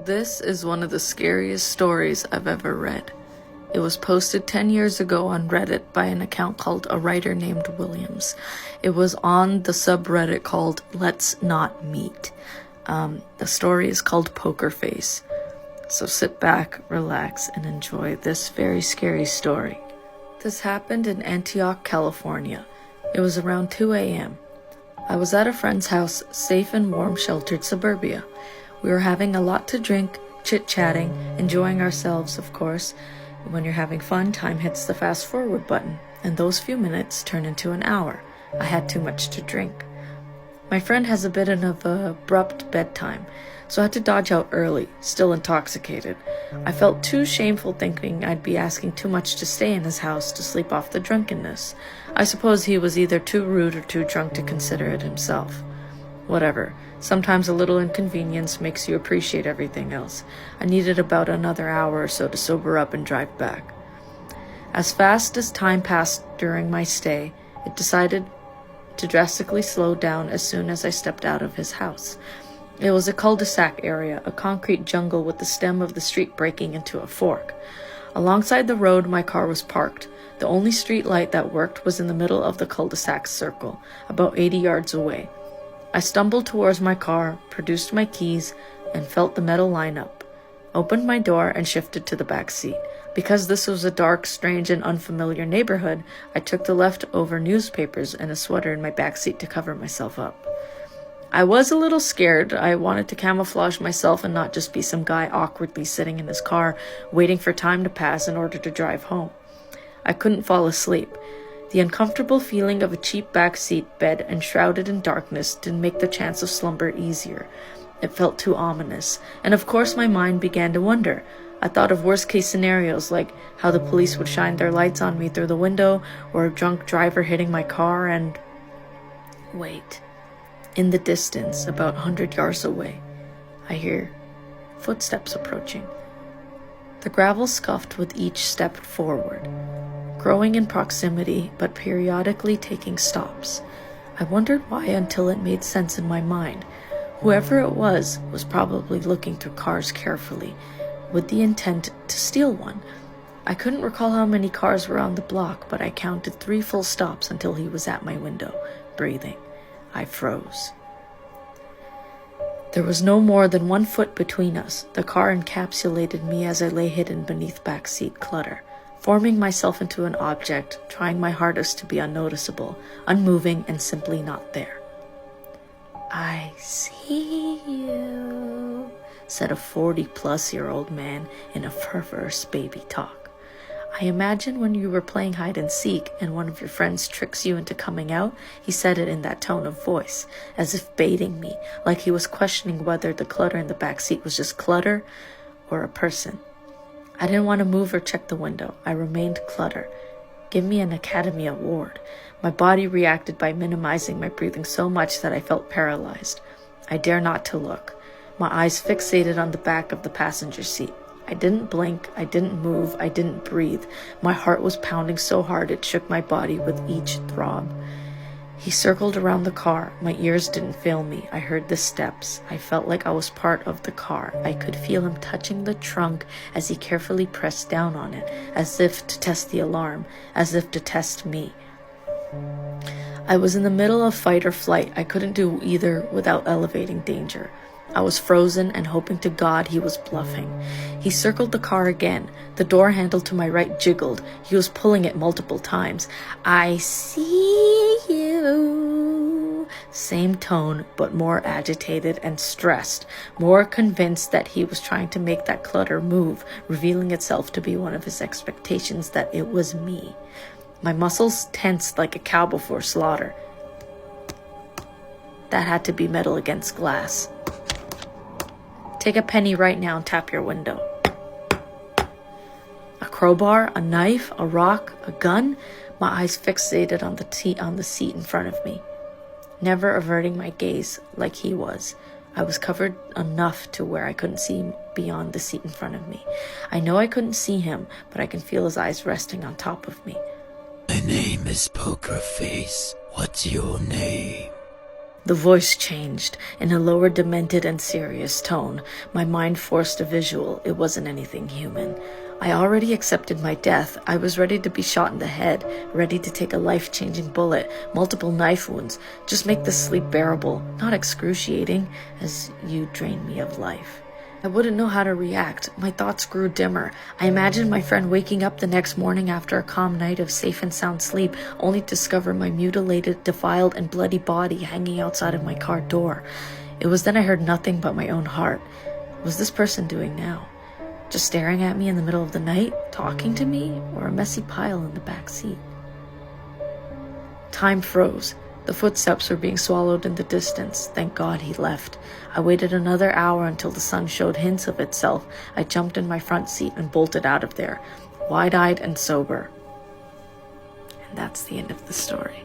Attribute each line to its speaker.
Speaker 1: This is one of the scariest stories I've ever read. It was posted 10 years ago on Reddit by an account called A Writer Named Williams. It was on the subreddit called Let's Not Meet. The story is called Poker Face. So sit back, relax, and enjoy this very scary story. This happened in Antioch, California. It was around 2 a.m. I was at a friend's house, safe and warm, sheltered suburbia. We were having a lot to drink, chit-chatting, enjoying ourselves, of course. When you're having fun, time hits the fast-forward button, and those few minutes turn into an hour. I had too much to drink. My friend has a bit of an abrupt bedtime, so I had to dodge out early, still intoxicated. I felt too shameful thinking I'd be asking too much to stay in his house to sleep off the drunkenness. I suppose he was either too rude or too drunk to consider it himself. Whatever. Sometimes a little inconvenience makes you appreciate everything else. I needed about another hour or so to sober up and drive back. As fast as time passed during my stay, it decided to drastically slow down as soon as I stepped out of his house. It was a cul-de-sac area, a concrete jungle with the stem of the street breaking into a fork. Alongside the road, my car was parked. The only street light that worked was in the middle of the cul-de-sac circle, about 80 yards away. I stumbled towards my car, produced my keys, and felt the metal line up. Opened my door and shifted to the back seat. Because this was a dark, strange, and unfamiliar neighborhood, I took the leftover newspapers and a sweater in my back seat to cover myself up. I was a little scared. I wanted to camouflage myself and not just be some guy awkwardly sitting in his car, waiting for time to pass in order to drive home. I couldn't fall asleep. The uncomfortable feeling of a cheap backseat bed enshrouded in darkness didn't make the chance of slumber easier. It felt too ominous, and of course my mind began to wonder. I thought of worst-case scenarios, like how the police would shine their lights on me through the window, or a drunk driver hitting my car, and... Wait. In the distance, about 100 yards away, I hear footsteps approaching. The gravel scuffed with each step forward, growing in proximity, but periodically taking stops. I wondered why until it made sense in my mind. Whoever it was probably looking through cars carefully, with the intent to steal one. I couldn't recall how many cars were on the block, but I counted 3 full stops until he was at my window, breathing. I froze. There was no more than 1 foot between us. The car encapsulated me as I lay hidden beneath backseat clutter, forming myself into an object, trying my hardest to be unnoticeable, unmoving, and simply not there. "I see you," said a 40-plus-year-old man in a perverse baby talk. I imagine when you were playing hide and seek and one of your friends tricks you into coming out, he said it in that tone of voice, as if baiting me, like he was questioning whether the clutter in the back seat was just clutter or a person. I didn't want to move or check the window. I remained clutter. Give me an Academy Award. My body reacted by minimizing my breathing so much that I felt paralyzed. I dare not to look. My eyes fixated on the back of the passenger seat. I didn't blink, I didn't move, I didn't breathe. My heart was pounding so hard it shook my body with each throb. He circled around the car. My ears didn't fail me. I heard the steps. I felt like I was part of the car. I could feel him touching the trunk as he carefully pressed down on it, as if to test the alarm, as if to test me. I was in the middle of fight or flight. I couldn't do either without elevating danger. I was frozen and hoping to God he was bluffing. He circled the car again. The door handle to my right jiggled. He was pulling it multiple times. "I see you." Same tone, but more agitated and stressed, more convinced that he was trying to make that clutter move, revealing itself to be one of his expectations that it was me. My muscles tensed like a cow before slaughter. That had to be metal against glass. "Take a penny right now and tap your window." A crowbar, a knife, a rock, a gun? My eyes fixated on the seat in front of me, never averting my gaze like he was. I was covered enough to where I couldn't see beyond the seat in front of me. I know I couldn't see him, but I can feel his eyes resting on top of me.
Speaker 2: "My name is Poker Face. What's your name?"
Speaker 1: The voice changed. In a lower, demented, and serious tone. My mind forced a visual. It wasn't anything human. I already accepted my death. I was ready to be shot in the head, ready to take a life-changing bullet, multiple knife wounds. Just make the sleep bearable, not excruciating, as you drained me of life. I wouldn't know how to react. My thoughts grew dimmer. I imagined my friend waking up the next morning after a calm night of safe and sound sleep, only to discover my mutilated, defiled, and bloody body hanging outside of my car door. It was then I heard nothing but my own heart. What was this person doing now? Just staring at me in the middle of the night, talking to me, or a messy pile in the back seat? Time froze. The footsteps were being swallowed in the distance. Thank God he left. I waited another hour until the sun showed hints of itself. I jumped in my front seat and bolted out of there, wide-eyed and sober. And that's the end of the story.